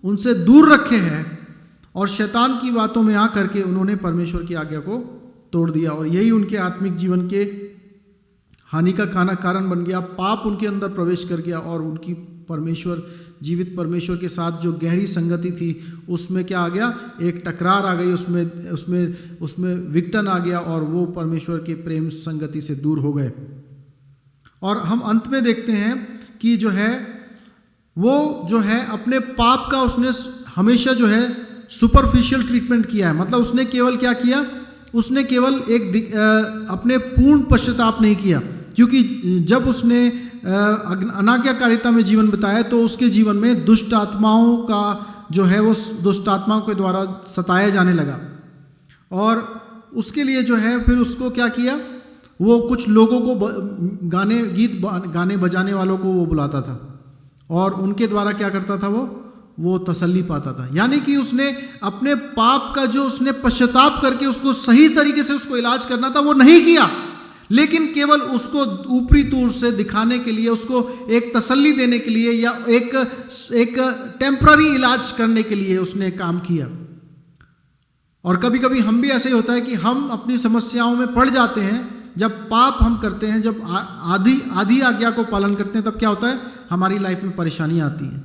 उनसे दूर रखे है, और शैतान की बातों में आ करके उन्होंने परमेश्वर की आज्ञा को तोड़ दिया। और यही उनके आत्मिक जीवन के हानि का कारण बन गया। पाप उनके अंदर प्रवेश कर गया और उनकी जीवित परमेश्वर के साथ जो गहरी संगति थी उसमें क्या आ गया, एक टकरार आ गई, उसमें विघटन आ गया और वो परमेश्वर के प्रेम संगति से दूर हो गए। और हम अंत में देखते हैं कि जो है वो जो है अपने पाप का उसने हमेशा जो है सुपरफिशियल ट्रीटमेंट किया है। मतलब उसने केवल क्या किया, उसने केवल अपने पूर्ण पश्चाताप नहीं किया, क्योंकि जब उसने अनाज्ञाकारिता में जीवन बिताया तो उसके जीवन में दुष्ट आत्माओं का जो है वो दुष्ट आत्माओं के द्वारा सताया जाने लगा। और उसके लिए जो है फिर उसको क्या किया, वो कुछ लोगों को गीत गाने बजाने वालों को वो बुलाता था और उनके द्वारा क्या करता था वो तसल्ली पाता था। यानी कि उसने अपने पाप का जो उसने पश्चाताप करके उसको सही तरीके से उसको इलाज करना था वो नहीं किया, लेकिन केवल उसको ऊपरी तौर से दिखाने के लिए, उसको एक तसल्ली देने के लिए या एक टेम्पररी इलाज करने के लिए उसने काम किया। और कभी कभी हम भी ऐसे होता है कि हम अपनी समस्याओं में पड़ जाते हैं। जब पाप हम करते हैं, जब आधी आज्ञा को पालन करते हैं, तब क्या होता है, हमारी लाइफ में परेशानियां आती हैं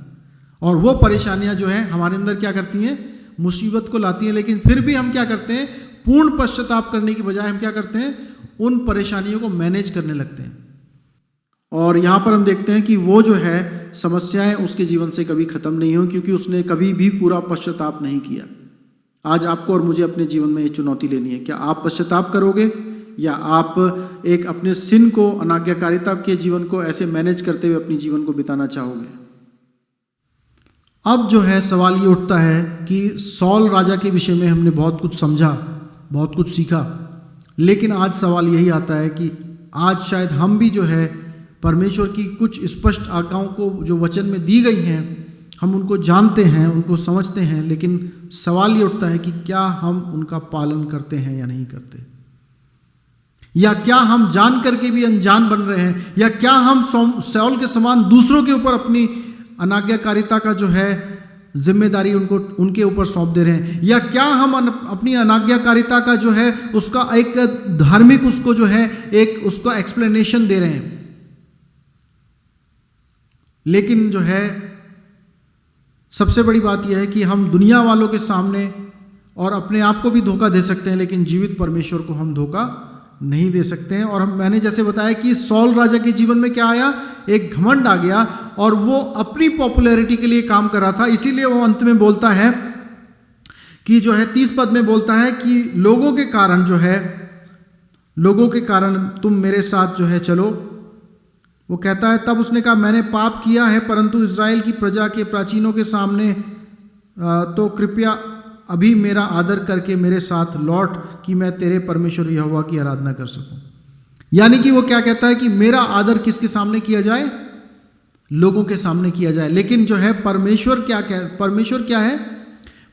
और वो परेशानियां जो है हमारे अंदर क्या करती हैं, मुसीबत को लाती हैं। लेकिन फिर भी हम क्या करते हैं, पूर्ण पश्चाताप करने की बजाय हम क्या करते हैं, उन परेशानियों को मैनेज करने लगते हैं। और यहाँ पर हम देखते हैं कि वो जो है समस्याएं उसके जीवन से कभी खत्म नहीं हो, क्योंकि उसने कभी भी पूरा पश्चाताप नहीं किया। आज आपको और मुझे अपने जीवन में ये चुनौती लेनी है, क्या आप पश्चाताप करोगे या आप एक अपने सिन को, अनाज्ञाकारिता के जीवन को ऐसे मैनेज करते हुए अपनी जीवन को बिताना चाहोगे। अब जो है सवाल ये उठता है कि सॉल राजा के विषय में हमने बहुत कुछ समझा, बहुत कुछ सीखा, लेकिन आज सवाल यही आता है कि आज शायद हम भी जो है परमेश्वर की कुछ स्पष्ट आज्ञाओं को जो वचन में दी गई हैं, हम उनको जानते हैं, उनको समझते हैं, लेकिन सवाल ये उठता है कि क्या हम उनका पालन करते हैं या नहीं करते, या क्या हम जान करके भी अनजान बन रहे हैं, या क्या हम सौल के समान दूसरों के ऊपर अपनी अनाज्ञाकारिता का जो है जिम्मेदारी उनके ऊपर सौंप दे रहे हैं, या क्या हम अपनी अनाज्ञाकारिता का जो है उसका एक धार्मिक उसको जो है एक उसका एक्सप्लेनेशन दे रहे हैं। लेकिन जो है सबसे बड़ी बात यह है कि हम दुनिया वालों के सामने और अपने आप को भी धोखा दे सकते हैं, लेकिन जीवित परमेश्वर को हम धोखा नहीं दे सकते हैं। और मैंने जैसे बताया कि सॉल राजा के जीवन में क्या आया, एक घमंड आ गया और वो अपनी पॉपुलैरिटी के लिए काम कर रहा था। इसीलिए वो अंत में बोलता है कि जो है 30 पद में बोलता है कि लोगों के कारण तुम मेरे साथ जो है चलो। वो कहता है, तब उसने कहा, मैंने पाप किया है, परंतु इज़राइल की प्रजा के प्राचीनों के सामने तो कृपया अभी मेरा आदर करके मेरे साथ लौट कि मैं तेरे परमेश्वर यहोवा की आराधना कर सकूं। यानी कि वो क्या कहता है कि मेरा आदर किसके सामने किया जाए, लोगों के सामने किया जाए। लेकिन जो है परमेश्वर क्या है,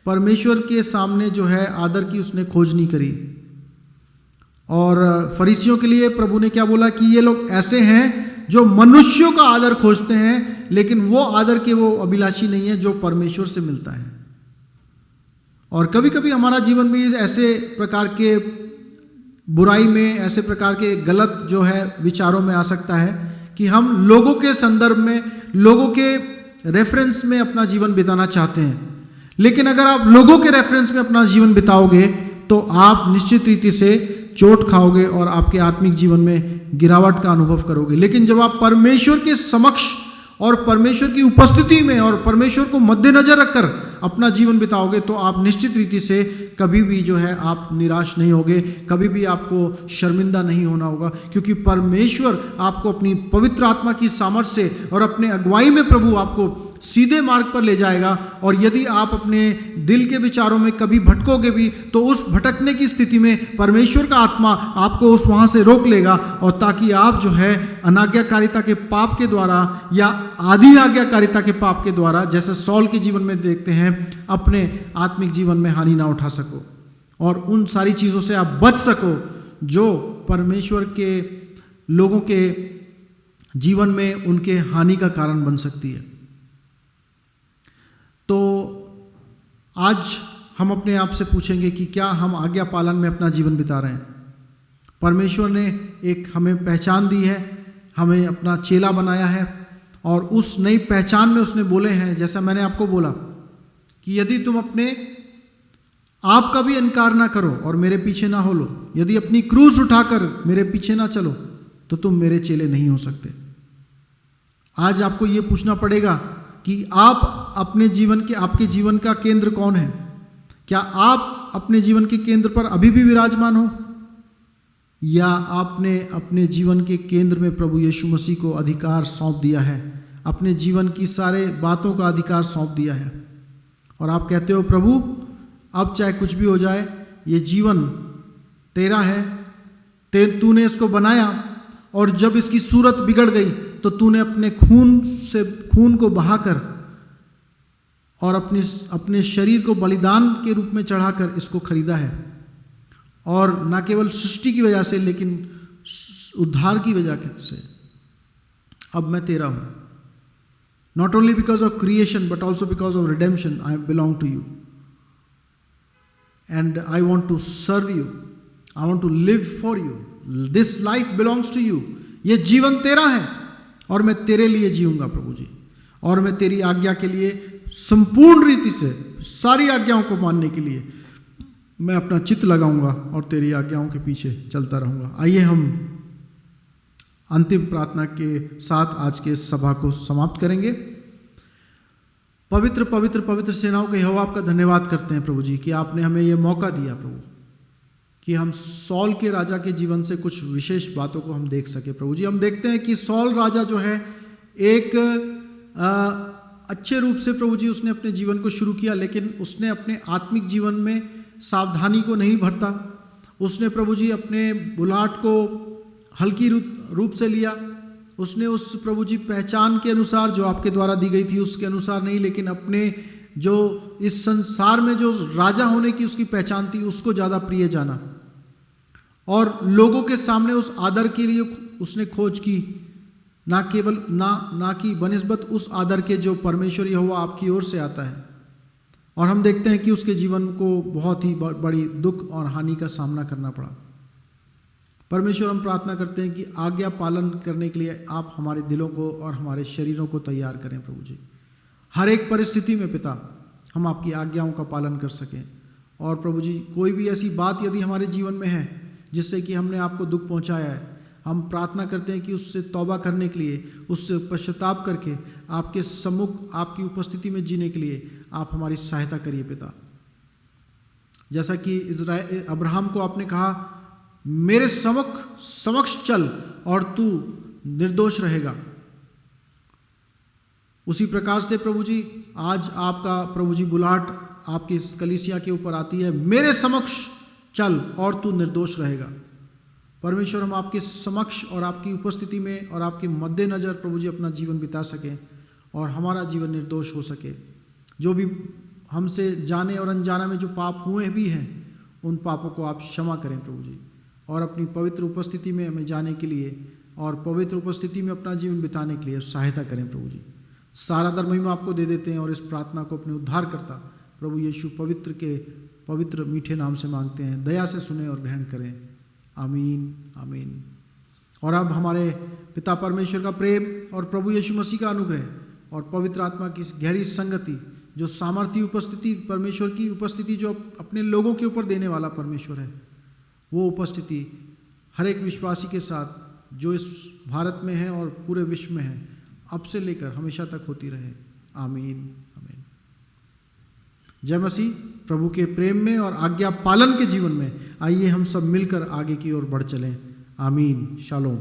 परमेश्वर के सामने जो है आदर की उसने खोज नहीं करी। और फरीसियों के लिए प्रभु ने क्या बोला कि ये लोग ऐसे हैं जो मनुष्यों का आदर खोजते हैं, लेकिन वो आदर के वो अभिलाषी नहीं है जो परमेश्वर से मिलता है। और कभी कभी हमारा जीवन भी ऐसे प्रकार के बुराई में, ऐसे प्रकार के गलत जो है विचारों में आ सकता है कि हम लोगों के संदर्भ में, लोगों के रेफरेंस में अपना जीवन बिताना चाहते हैं। लेकिन अगर आप लोगों के रेफरेंस में अपना जीवन बिताओगे तो आप निश्चित रीति से चोट खाओगे और आपके आत्मिक जीवन में गिरावट का अनुभव करोगे। लेकिन जब आप परमेश्वर के समक्ष और परमेश्वर की उपस्थिति में और परमेश्वर को मद्देनजर रखकर अपना जीवन बिताओगे तो आप निश्चित रीति से कभी भी जो है आप निराश नहीं होगे, कभी भी आपको शर्मिंदा नहीं होना होगा, क्योंकि परमेश्वर आपको अपनी पवित्र आत्मा की सामर्थ्य से और अपने अगुवाई में प्रभु आपको सीधे मार्ग पर ले जाएगा। और यदि आप अपने दिल के विचारों में कभी भटकोगे भी तो उस भटकने की स्थिति में परमेश्वर का आत्मा आपको उस वहाँ से रोक लेगा, और ताकि आप जो है अनाज्ञाकारिता के पाप के द्वारा या आधी आज्ञाकारिता के पाप के द्वारा, जैसे सॉल के जीवन में देखते हैं, अपने आत्मिक जीवन में हानि ना उठा सको और उन सारी चीज़ों से आप बच सको जो परमेश्वर के लोगों के जीवन में उनके हानि का कारण बन सकती है। तो आज हम अपने आप से पूछेंगे कि क्या हम आज्ञा पालन में अपना जीवन बिता रहे हैं। परमेश्वर ने एक हमें पहचान दी है, हमें अपना चेला बनाया है, और उस नई पहचान में उसने बोले हैं, जैसा मैंने आपको बोला कि यदि तुम अपने आप का भी इनकार ना करो और मेरे पीछे ना हो लो, यदि अपनी क्रूस उठाकर मेरे पीछे ना चलो तो तुम मेरे चेले नहीं हो सकते। आज आपको ये पूछना पड़ेगा कि आप अपने जीवन के, आपके जीवन का केंद्र कौन है। क्या आप अपने जीवन के केंद्र पर अभी भी विराजमान हो, या आपने अपने जीवन के केंद्र में प्रभु यीशु मसीह को अधिकार सौंप दिया है, अपने जीवन की सारे बातों का अधिकार सौंप दिया है, और आप कहते हो प्रभु अब चाहे कुछ भी हो जाए, ये जीवन तेरा है, तूने इसको बनाया, और जब इसकी सूरत बिगड़ गई, तो तूने अपने खून को बहाकर और अपने शरीर को बलिदान के रूप में चढ़ाकर इसको खरीदा है, और न केवल सृष्टि की वजह से लेकिन उद्धार की वजह से अब मैं तेरा हूं। Not only because of creation but also because of redemption I belong to you and I want to serve you, I want to live for you, this life belongs to you. ये जीवन तेरा है और मैं तेरे लिए जीऊंगा प्रभु जी, और मैं तेरी आज्ञा के लिए संपूर्ण रीति से सारी आज्ञाओं को मानने के लिए मैं अपना चित्त लगाऊंगा और तेरी आज्ञाओं के पीछे चलता रहूंगा। आइए हम अंतिम प्रार्थना के साथ आज के सभा को समाप्त करेंगे। पवित्र पवित्र पवित्र सेनाओं के यहोवा आपका धन्यवाद करते हैं प्रभु जी कि आपने हमें यह मौका दिया प्रभु कि हम सौल के राजा के जीवन से कुछ विशेष बातों को हम देख सके। प्रभु जी हम देखते हैं कि सौल राजा जो है एक अच्छे रूप से प्रभु जी उसने अपने जीवन को शुरू किया, लेकिन उसने अपने आत्मिक जीवन में सावधानी को नहीं बरता। उसने प्रभु जी अपने बुलाहट को हल्की रूप से लिया। उसने उस प्रभु जी पहचान के अनुसार जो आपके द्वारा दी गई थी उसके अनुसार नहीं, लेकिन अपने जो इस संसार में जो राजा होने की उसकी पहचान थी उसको ज़्यादा प्रिय जाना, और लोगों के सामने उस आदर के लिए उसने खोज की, ना केवल ना कि बनिस्बत उस आदर के जो परमेश्वर यहोवा आपकी ओर से आता है। और हम देखते हैं कि उसके जीवन को बहुत ही बड़ी दुख और हानि का सामना करना पड़ा। परमेश्वर हम प्रार्थना करते हैं कि आज्ञा पालन करने के लिए आप हमारे दिलों को और हमारे शरीरों को तैयार करें प्रभु जी। हर एक परिस्थिति में पिता हम आपकी आज्ञाओं का पालन कर सकें। और प्रभु जी कोई भी ऐसी बात यदि हमारे जीवन में है जिससे कि हमने आपको दुख पहुंचाया है, हम प्रार्थना करते हैं कि उससे तौबा करने के लिए, उससे पश्चाताप करके आपके सम्मुख आपकी उपस्थिति में जीने के लिए आप हमारी सहायता करिए पिता। जैसा कि अब्राहम को आपने कहा मेरे समक्ष चल और तू निर्दोष रहेगा, उसी प्रकार से प्रभु जी आज आपका प्रभु जी बुलाहट आपकी इस कलीसिया के ऊपर आती है, मेरे समक्ष चल और तू निर्दोष रहेगा। परमेश्वर हम आपके समक्ष और आपकी उपस्थिति में और आपके मद्देनजर प्रभु जी अपना जीवन बिता सकें और हमारा जीवन निर्दोष हो सके। जो भी हमसे जाने और अनजाने में जो पाप हुए भी हैं उन पापों को आप क्षमा करें प्रभु जी, और अपनी पवित्र उपस्थिति में हमें जाने के लिए और पवित्र उपस्थिति में अपना जीवन बिताने के लिए सहायता करें प्रभु जी। सारा दर महिमा आपको दे देते हैं और इस प्रार्थना को अपने उद्धारकर्ता प्रभु यीशु पवित्र के पवित्र मीठे नाम से मांगते हैं। दया से सुने और ग्रहण करें। आमीन आमीन। और अब हमारे पिता परमेश्वर का प्रेम और प्रभु यीशु मसीह का अनुग्रह और पवित्र आत्मा की गहरी संगति, जो सामर्थी उपस्थिति, परमेश्वर की उपस्थिति जो अपने लोगों के ऊपर देने वाला परमेश्वर है, वो उपस्थिति हर एक विश्वासी के साथ जो इस भारत में है और पूरे विश्व में है, अब से लेकर हमेशा तक होती रहे। आमीन आमीन। जय मसीह। प्रभु के प्रेम में और आज्ञा पालन के जीवन में आइए हम सब मिलकर आगे की ओर बढ़ चलें। आमीन। शालोम।